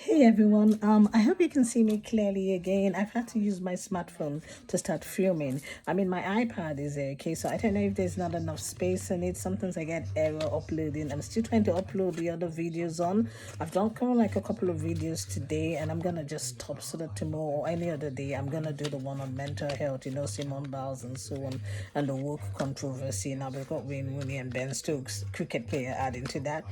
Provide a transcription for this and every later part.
Hey everyone, I hope you can see me clearly again. I've had to use my smartphone to start filming. I mean, my iPad is okay, so I don't know if there's not enough space in it. Sometimes I get error uploading. I'm still trying to upload the other videos on. I've done kind of like a couple of videos today, and I'm gonna just stop so that tomorrow or any other day I'm gonna do the one on mental health, Simone Biles and so on, and the woke controversy. Now we've got Wayne Rooney and Ben Stokes, cricket player, adding to that,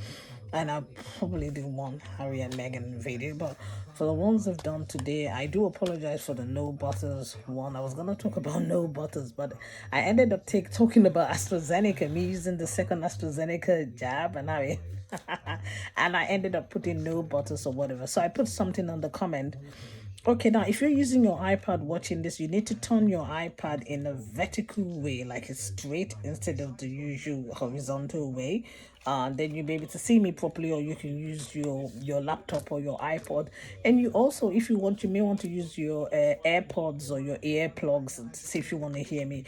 and I'll probably do one Harry and Meghan video. But for the ones I've done today, I do apologize for the no butters one. I was gonna talk about no butters, but I ended up talking about AstraZeneca, me using the second AstraZeneca jab, and I and I ended up putting no butters or whatever. So I put something on the comment. Okay, now if you're using your iPad watching this, you need to turn your iPad in a vertical way, like it's straight instead of the usual horizontal way. Then you'll be able to see me properly, or you can use your laptop or your iPod. And you also, if you want, you may want to use your AirPods or your earplugs to see if you want to hear me.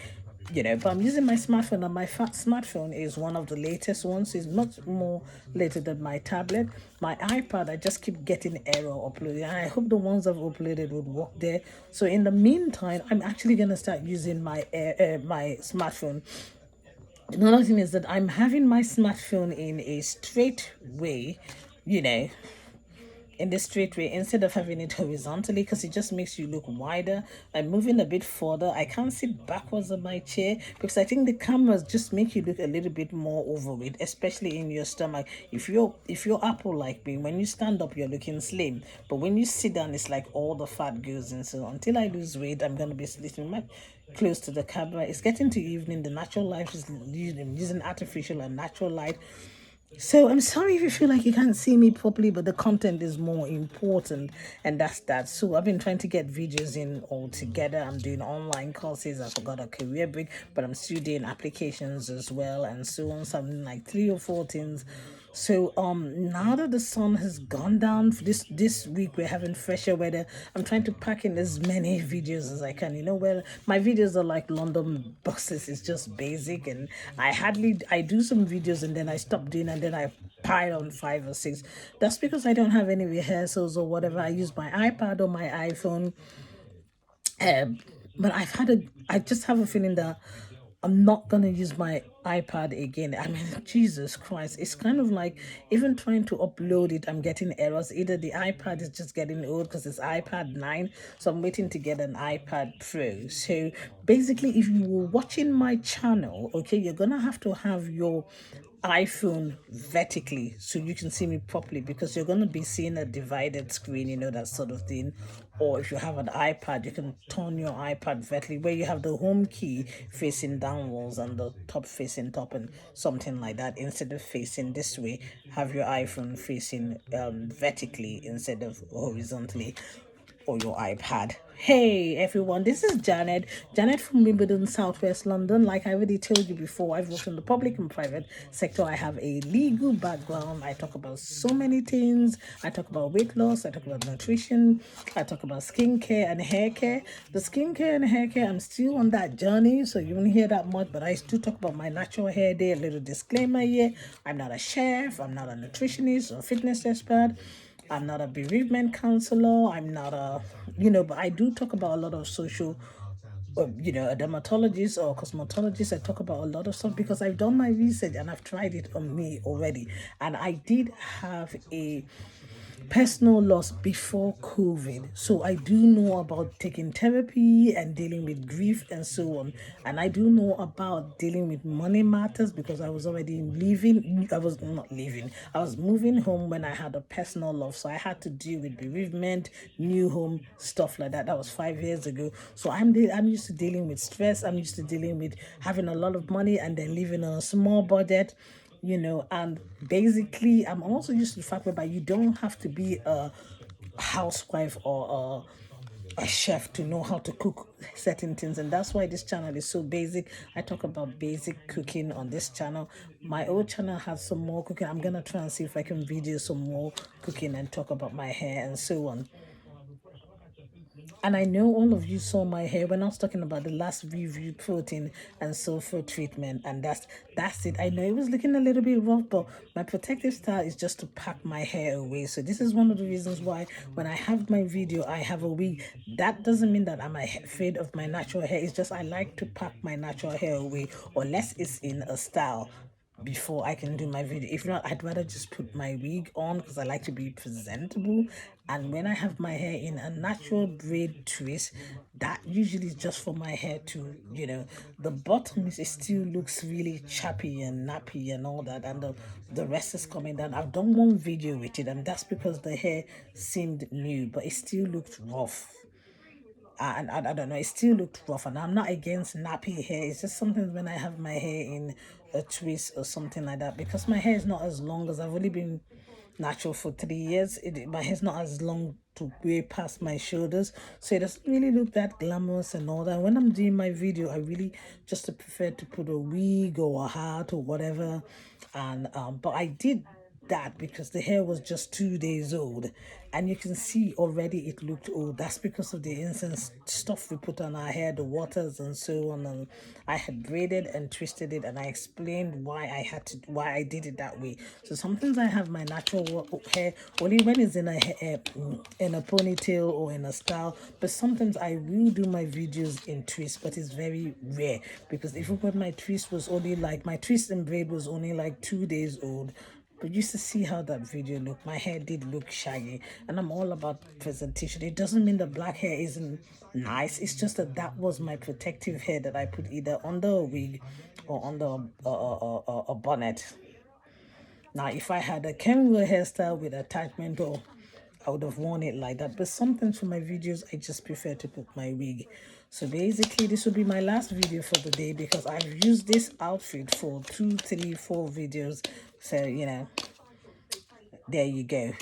But I'm using my smartphone, and my smartphone is one of the latest ones. It's much more later than my tablet. My iPad, I just keep getting error uploading, and I hope the ones I've uploaded would work there. So in the meantime, I'm actually gonna start using my smartphone. Another thing is that I'm having my smartphone in a straight way, you know, in the straight way instead of having it horizontally, because it just makes you look wider. I'm moving a bit further. I can't sit backwards on my chair because I think the cameras just make you look a little bit more overweight, especially in your stomach. If you're apple like me, when you stand up you're looking slim, but when you sit down it's like all the fat goes in. So until I lose weight, I'm gonna be sitting close to the camera. It's getting to evening. The natural light is using artificial and natural light. So I'm sorry if you feel like you can't see me properly, but the content is more important, and that's that. So I've been trying to get videos in all together. I'm doing online courses. I forgot a career break, but I'm still doing applications as well, and so on. Something like 3 or 4 things. So now that the sun has gone down for this week, we're having fresher weather. I'm trying to pack in as many videos as I can. Well, my videos are like London buses. It's just basic, and I do some videos and then I stop doing, and then I pile on 5 or 6. That's because I don't have any rehearsals or whatever. I use my iPad or my iPhone. um, but I just have a feeling that I'm not gonna use my iPad again. I mean, Jesus Christ, it's kind of like even trying to upload it, I'm getting errors. Either the iPad is just getting old because it's iPad 9, so I'm waiting to get an iPad Pro. So basically, if you were watching my channel, okay, you're gonna have to have your iPhone vertically so you can see me properly, because you're going to be seeing a divided screen, that sort of thing. Or if you have an iPad, you can turn your iPad vertically, where you have the home key facing downwards and the top facing top, and something like that. Instead of facing this way, have your iPhone facing vertically instead of horizontally, or your iPad. Hey everyone, this is Janet. Janet from Wimbledon, Southwest London. Like I already told you before, I've worked in the public and private sector. I have a legal background. I talk about so many things. I talk about weight loss, I talk about nutrition, I talk about skincare and hair care. The skincare and hair care, I'm still on that journey, so you won't hear that much, but I still talk about my natural hair day. A little disclaimer here: I'm not a chef, I'm not a nutritionist or fitness expert. I'm not a bereavement counselor. I'm not but I do talk about a lot of social, a dermatologist or cosmetologist. I talk about a lot of stuff because I've done my research and I've tried it on me already. And I did have a personal loss before COVID. So I do know about taking therapy and dealing with grief and so on. And I do know about dealing with money matters because I was already leaving. I was not leaving. I was moving home when I had a personal loss. So I had to deal with bereavement, new home, stuff like that. That was 5 years ago. So I'm used to dealing with stress. I'm used to dealing with having a lot of money and then living on a small budget, and basically I'm also used to the fact whereby you don't have to be a housewife or a chef to know how to cook certain things, and that's why this channel is so basic. I talk about basic cooking on this channel. My old channel has some more cooking. I'm gonna try and see if I can video some more cooking and talk about my hair and so on. And I know all of you saw my hair when I was talking about the last review protein and sulfur treatment, and that's it. I know it was looking a little bit rough, but my protective style is just to pack my hair away. So this is one of the reasons why when I have my video, I have a wig. That doesn't mean that I'm afraid of my natural hair. It's just I like to pack my natural hair away, unless it's in a style before I can do my video. If not, I'd rather just put my wig on because I like to be presentable. And when I have my hair in a natural braid twist, that usually is just for my hair to, the bottom is, it still looks really chappy and nappy and all that, and the rest is coming down. I've done one video with it, and that's because the hair seemed new, but it still looked rough. And I don't know, it still looked rough. And I'm not against nappy hair. It's just sometimes when I have my hair in a twist or something like that, because my hair is not as long, as I've only been natural for 3 years. My hair's not as long to way past my shoulders, so it doesn't really look that glamorous and all that. When I'm doing my video, I really just prefer to put a wig or a hat or whatever. And but I did that because the hair was just 2 days old, and you can see already it looked old. That's because of the incense stuff we put on our hair, the waters and so on. And I had braided and twisted it, and I explained why I did it that way. So sometimes I have my natural hair only when it's in a ponytail or in a style, but sometimes I will do my videos in twist, but it's very rare. Because if you put my twist and braid was only like 2 days old, but you used to see how that video looked. My hair did look shaggy, and I'm all about presentation. It doesn't mean that black hair isn't nice. It's just that that was my protective hair that I put either under a wig or under a bonnet. Now, if I had a kangaroo hairstyle with attachment, or I would have worn it like that. But sometimes for my videos, I just prefer to put my wig. So basically, this will be my last video for the day, because I've used this outfit for 2, 3, 4 videos. So, there you go.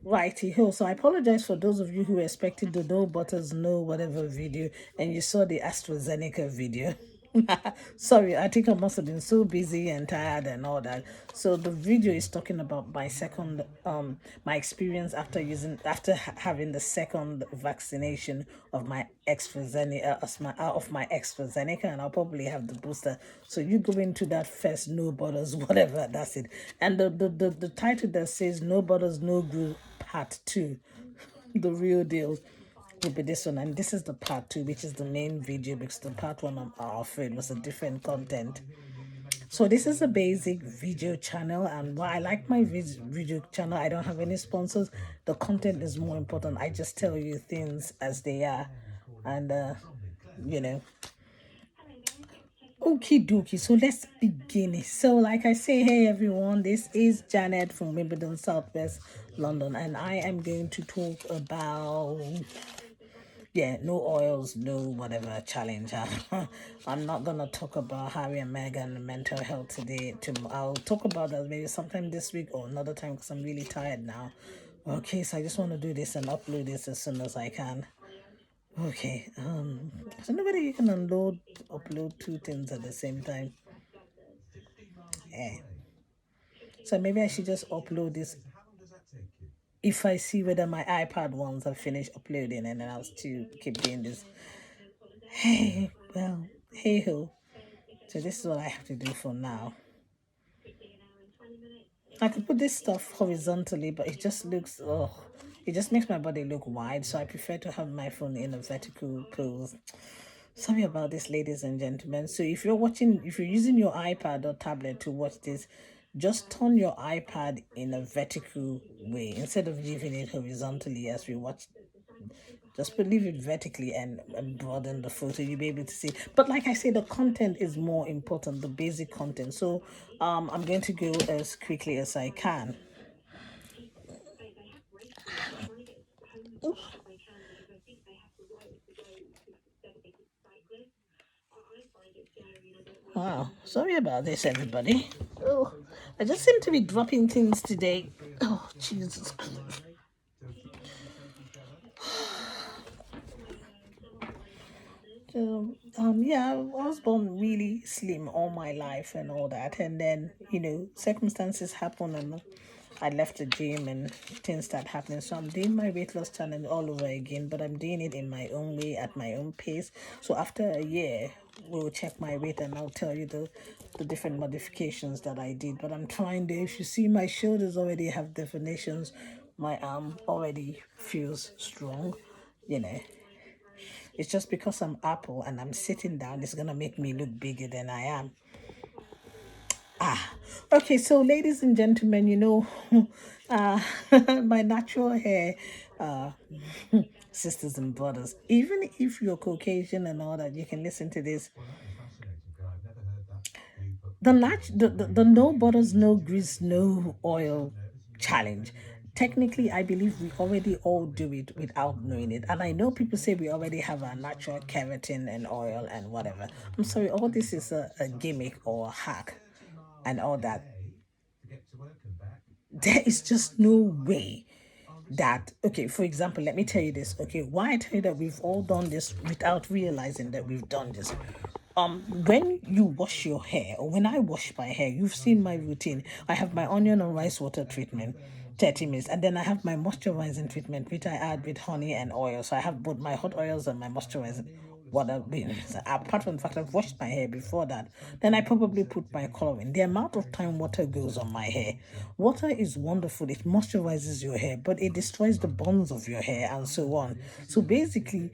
Righty ho. So I apologize for those of you who expected the no butters, no whatever video, and you saw the AstraZeneca video. Sorry, I think I must have been so busy and tired and all that. So the video is talking about my experience having the second vaccination of my AstraZeneca, and I'll probably have the booster. So you go into that first, no butters, whatever, that's it. And the title that says no butters, no glue part 2, the real deal, will be this one. And this is the part 2, which is the main video, because the part 1 I'm afraid was a different content. So this is a basic video channel, and why I like my video channel, I don't have any sponsors. The content is more important. I just tell you things as they are. And you know Okie dokie, so let's begin. So, like I say, hey everyone, this is Janet from Wimbledon, Southwest London, and I am going to talk about, no oils, no whatever challenge. I'm not gonna talk about Harry and Meghan mental health today. I'll talk about that maybe sometime this week or another time, because I'm really tired now. Okay, so I just want to do this and upload this as soon as I can. Okay, so nobody you can upload 2 things at the same time. So maybe I should just upload this if I see whether my iPad ones are finished uploading, and then I'll still keep doing this. Hey, well, hey ho. So this is what I have to do for now. I could put this stuff horizontally, but it just looks, it just makes my body look wide. So I prefer to have my phone in a vertical pose. Sorry about this, ladies and gentlemen. So if you're using your iPad or tablet to watch this, just turn your iPad in a vertical way instead of leaving it horizontally as we watch. Just leave it vertically and broaden the photo. You'll be able to see. But like I say, the content is more important, the basic content. So I'm going to go as quickly as I can. Wow, sorry about this, everybody. Oh, I just seem to be dropping things today. Oh, Jesus Christ. So, yeah, I was born really slim all my life and all that, and then circumstances happen, and I left the gym and things start happening. So I'm doing my weight loss challenge all over again, but I'm doing it in my own way, at my own pace. So after a year, we'll check my weight and I'll tell you the different modifications that I did. But I'm trying to, if you see my shoulders already have definitions, my arm already feels strong, you know. It's just because I'm Apple and I'm sitting down, it's gonna make me look bigger than I am. Okay, so ladies and gentlemen, uh, my natural hair, uh, sisters and brothers, even if you're Caucasian and all that, you can listen to this. The no butters, no grease, no oil challenge. Technically, I believe we already all do it without knowing it. And I know people say we already have our natural keratin and oil and whatever. I'm sorry, all this is a gimmick or a hack and all that. There is just no way that, okay, for example, let me tell you this. Okay, why I tell you that we've all done this without realizing that we've done this. When you wash your hair, or when I wash my hair, you've seen my routine. I have my onion and rice water treatment, 30 minutes, and then I have my moisturizing treatment, which I add with honey and oil. So I have both my hot oils and my moisturizing water. Apart from the fact I've washed my hair before that, then I probably put my color in. The amount of time water goes on my hair, water is wonderful. It moisturizes your hair, but it destroys the bonds of your hair and so on. So basically,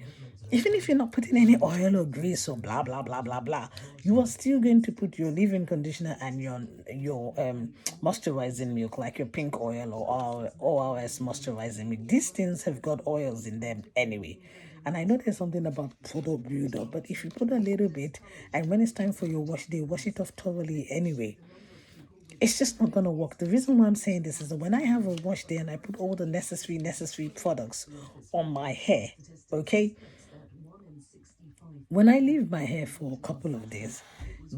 even if you're not putting any oil or grease or blah blah blah blah blah, you are still going to put your leave-in conditioner and your moisturizing milk, like your pink oil or ORS moisturizing milk. These things have got oils in them anyway. And I know there's something about product buildup, but if you put a little bit and when it's time for your wash day, wash it off thoroughly anyway, it's just not gonna work. The reason why I'm saying this is that when I have a wash day and I put all the necessary products on my hair, okay, when I leave my hair for a couple of days,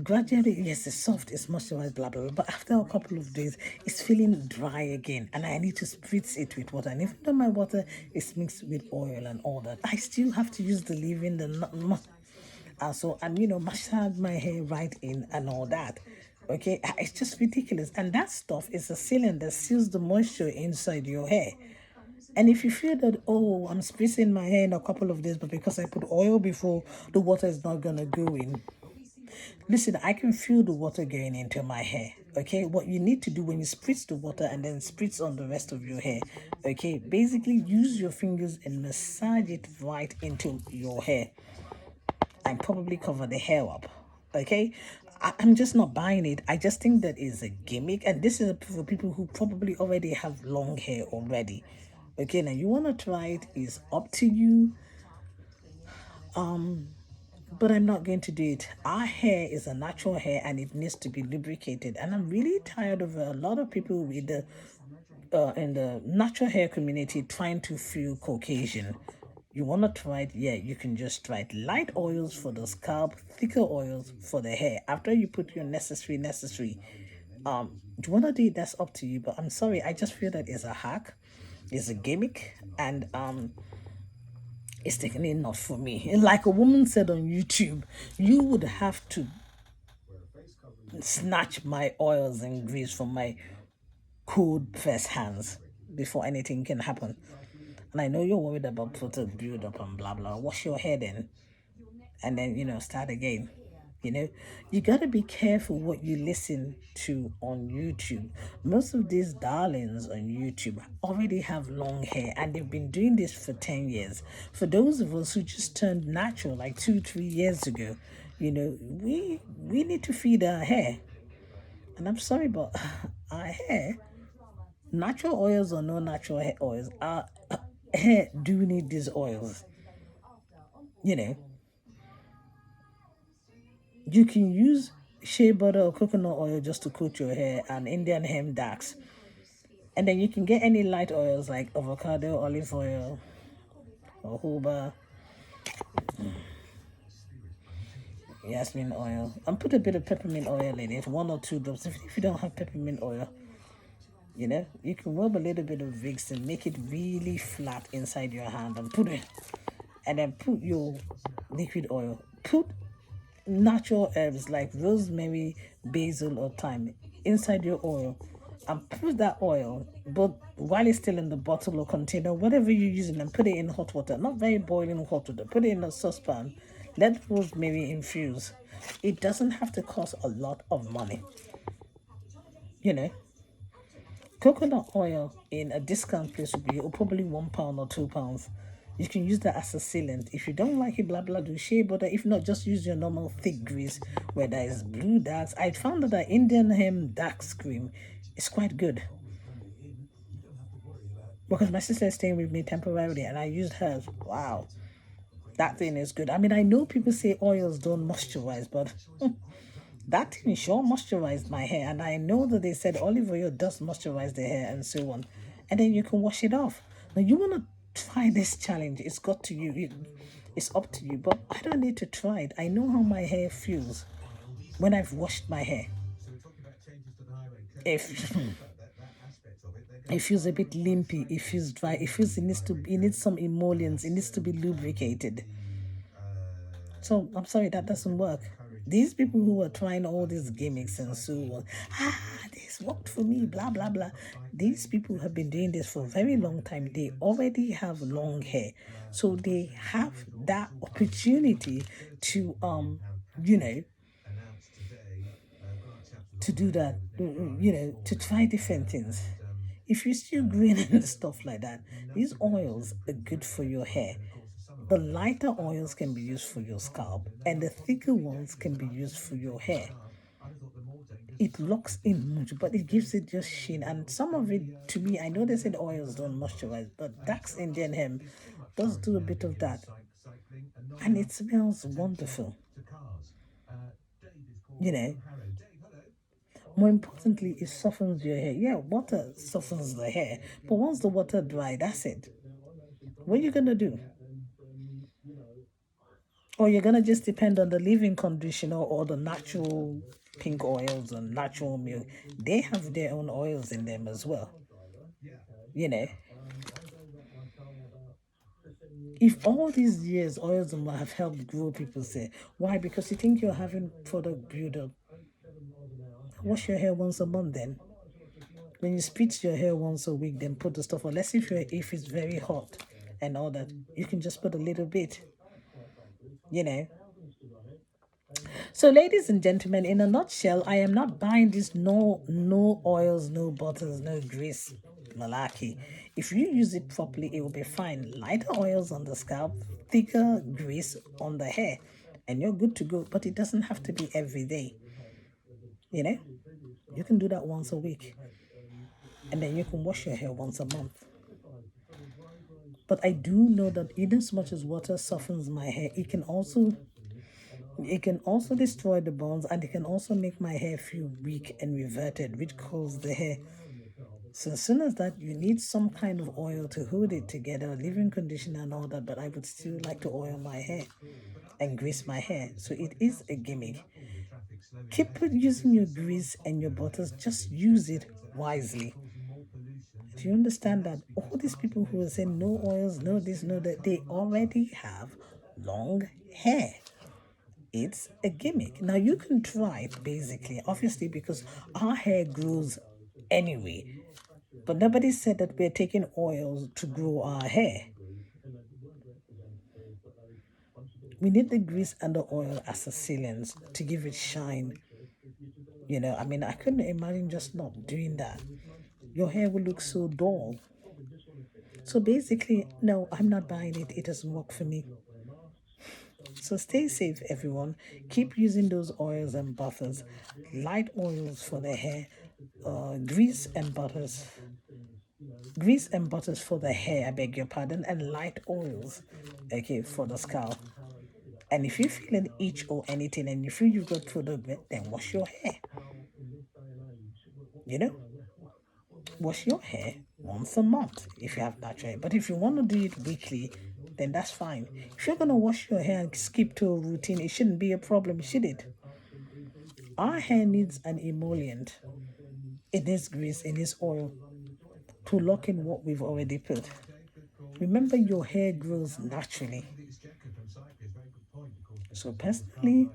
gradually, yes, it's soft, it's moisturized, blah, blah, blah. But after a couple of days, it's feeling dry again. And I need to spritz it with water. And even though my water is mixed with oil and all that, I still have to use the leave-in, massage my hair right in and all that. Okay, it's just ridiculous. And that stuff is a sealant that seals the moisture inside your hair. And if you feel that, oh, I'm spritzing my hair in a couple of days, but because I put oil before, the water is not gonna go in. Listen, I can feel the water going into my hair. Okay, what you need to do when you spritz the water and then spritz on the rest of your hair, okay, basically use your fingers and massage it right into your hair and probably cover the hair up. Okay, I'm just not buying it. I just think that is a gimmick, and this is for people who probably already have long hair already. Okay, now you want to try it, is up to you, but I'm not going to do it. Our hair is a natural hair and it needs to be lubricated, and I'm really tired of a lot of people with the in the natural hair community trying to feel Caucasian. You want to try it? Yeah, you can just try it. Light oils for the scalp, thicker oils for the hair. After you put your necessary, do you want to do it? That's up to you. But I'm sorry, I just feel that is a hack, is a gimmick, and it's definitely not for me. Like a woman said on YouTube, you would have to snatch my oils and grease from my cold first hands before anything can happen. And I know you're worried about product build up and blah blah. Wash your head in and then start again. You got to be careful what you listen to on YouTube. Most of these darlings on YouTube already have long hair and they've been doing this for 10 years. For those of us who just turned natural like 2 3 years ago, we need to feed our hair. And I'm sorry, but our hair, natural oils or no natural hair oils, our hair do need these oils. You know, you can use shea butter or coconut oil just to coat your hair and Indian hemp dax. And then you can get any light oils like avocado, olive oil, or jojoba, jasmine oil, and put a bit of peppermint oil in it, 1 or 2 drops. If you don't have peppermint oil, you can rub a little bit of Vicks and make it really flat inside your hand and put it, and then put your liquid oil. Put natural herbs like rosemary, basil, or thyme inside your oil and put that oil, but while it's still in the bottle or container, whatever you're using, and put it in hot water, not very boiling hot water. Put it in a saucepan. Let rosemary infuse. It doesn't have to cost a lot of money. You know, coconut oil in a discount place would be probably £1 or £2. You can use that as a sealant. If you don't like it, blah blah, do shea butter. If not, just use your normal thick grease where there is blue darks. I found that the Indian Hem dark cream is quite good because my sister is staying with me temporarily and I used hers. Wow, that thing is good. I mean, I know people say oils don't moisturize, but that thing sure moisturized my hair. And I know that they said olive oil does moisturize the hair and so on. And then you can wash it off. Now, you want to try this challenge. It's got to you. It's up to you. But I don't need to try it. I know how my hair feels when I've washed my hair. If it feels a bit limpy, it feels dry, it feels it needs some emollients, it needs to be lubricated. So I'm sorry, that doesn't work. These people who are trying all these gimmicks and so on, this worked for me, blah blah blah. These people have been doing this for a very long time. They already have long hair, so they have that opportunity to you know, to do that, to try different things. If you're still green and stuff like that, these oils are good for your hair. The lighter oils can be used for your scalp, and the thicker ones can be used for your hair. It locks in much, but it gives it just sheen. And some of it, to me, I know they said oils don't moisturize, but Dax Indian Hemp does do a bit of that, and it smells wonderful. You know, more importantly, it softens your hair. Yeah, water softens the hair, but once the water dry, that's it. What are you gonna do? Or you're gonna just depend on the leave-in conditioner or the natural pink oils and natural milk. They have their own oils in them as well. You know, if all these years oils have helped grow people's hair, why? Because you think you're having product build-up. Wash your hair once a month then. When you spritz your hair once a week, then put the stuff on. Let's say if it's very hot and all that, you can just put a little bit. You know. So, ladies and gentlemen, in a nutshell, I am not buying this no oils, no butters, no grease malarkey. If you use it properly, it will be fine. Lighter oils on the scalp, thicker grease on the hair, and you're good to go. But it doesn't have to be every day. You know, you can do that once a week, and then you can wash your hair once a month. But I do know that in as much as water softens my hair, it can also destroy the bonds, and it can also make my hair feel weak and reverted, which causes the hair. So as soon as that, you need some kind of oil to hold it together, leave-in conditioner and all that. But I would still like to oil my hair and grease my hair. So it is a gimmick. Keep using your grease and your butters. Just use it wisely. Do you understand that all these people who are saying no oils, no this, no that, they already have long hair? It's a gimmick. Now you can try it basically, obviously, because our hair grows anyway. But nobody said that we're taking oils to grow our hair. We need the grease and the oil as a sealant to give it shine. I mean, I couldn't imagine just not doing that. Your hair will look so dull. So basically, no, I'm not buying it. It doesn't work for me. So stay safe, everyone. Keep using those oils and butters. Light oils for the hair, grease and butters. Grease and butters for the hair, I beg your pardon, and light oils, okay, for the scalp. And if you feel an itch or anything and you feel you've got product, then wash your hair. You know, wash your hair once a month if you have natural hair. But if you want to do it weekly, then that's fine. If you're going to wash your hair and skip to a routine, it shouldn't be a problem, should it? Our hair needs an emollient. It needs grease, it needs oil to lock in what we've already put. Remember, your hair grows naturally. So personally,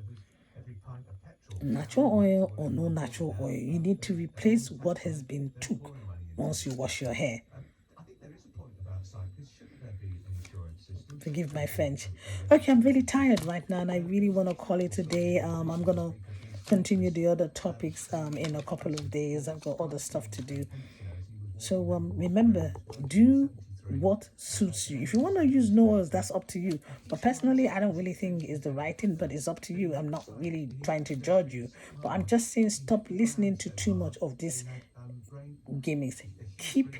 natural oil or no natural oil, you need to replace what has been took once you wash your hair. Forgive my French. Okay, I'm really tired right now and I really want to call it a day. I'm going to continue the other topics in a couple of days. I've got other stuff to do. So remember, do what suits you. If you want to use no oils, that's up to you. But personally, I don't really think it's the right thing, but it's up to you. I'm not really trying to judge you, but I'm just saying stop listening to too much of this gimmicks. Keep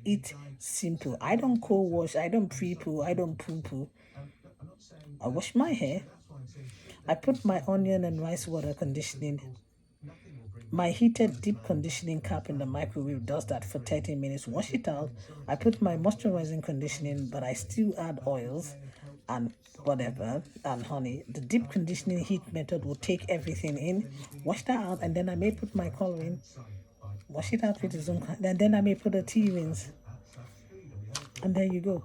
it simple. I don't co-wash, I don't pre-poo, I don't poo-poo. I wash my hair. I put my onion and rice water conditioning. My heated deep conditioning cap in the microwave does that for 30 minutes. Wash it out. I put my moisturizing conditioning, but I still add oils and whatever and honey. The deep conditioning heat method will take everything in. Wash that out, and then I may put my coloring. Wash it out with its own, and then I may put a tea rinse. And there you go.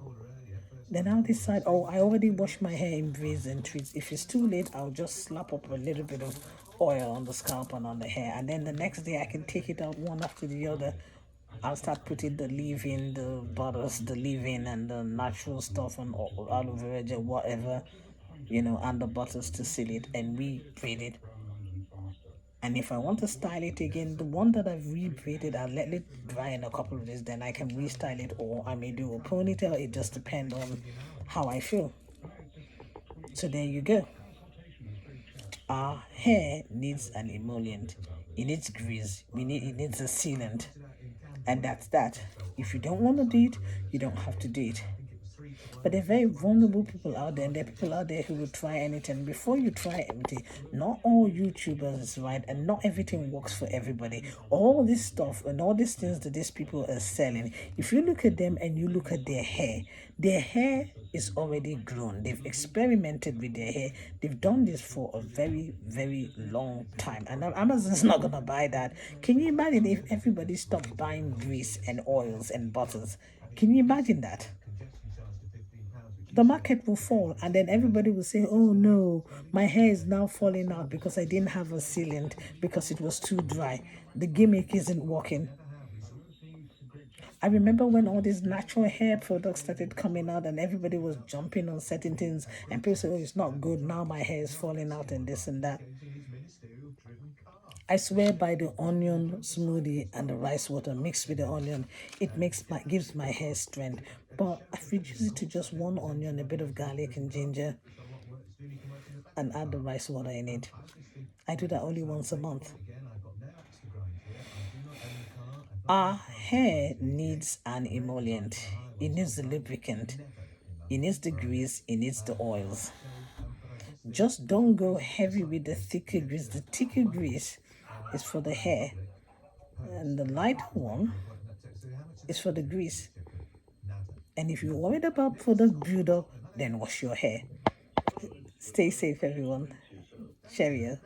Then I'll decide, oh, I already washed my hair in braids and treats. If it's too late, I'll just slap up a little bit of oil on the scalp and on the hair. And then the next day, I can take it out one after the other. I'll start putting the leave-in, the butters, the leave-in, and the natural stuff, and aloe vera gel, whatever, and the butters to seal it and re-braid it. And if I want to style it again, the one that I've re-braided, I'll let it dry in a couple of days, then I can restyle it, or I may do a ponytail. It just depends on how I feel. So there you go. Our hair needs an emollient. It needs grease. It needs a sealant. And that's that. If you don't want to do it, you don't have to do it. But there are very vulnerable people out there, and there are people out there who will try anything. Before you try anything, not all YouTubers is right, and not everything works for everybody. All this stuff and all these things that these people are selling, if you look at them and you look at their hair is already grown. They've experimented with their hair. They've done this for a very, very long time. And Amazon's not going to buy that. Can you imagine if everybody stopped buying grease and oils and butters? Can you imagine that? The market will fall, and then everybody will say, oh no, my hair is now falling out because I didn't have a sealant, because it was too dry. The gimmick isn't working. I remember when all these natural hair products started coming out and everybody was jumping on certain things, and people said, oh, it's not good, now my hair is falling out and this and that. I swear by the onion smoothie and the rice water mixed with the onion, it gives my hair strength. But I've reduced it to just one onion, a bit of garlic and ginger, and add the rice water in it. I do that only once a month. Our hair needs an emollient. It needs the lubricant. It needs the grease. It needs the oils. Just don't go heavy with the thicker grease. The thicker grease is for the hair, and the lighter one is for the grease. And if you're worried about product buildup, then wash your hair. Stay safe, everyone. Cheerio.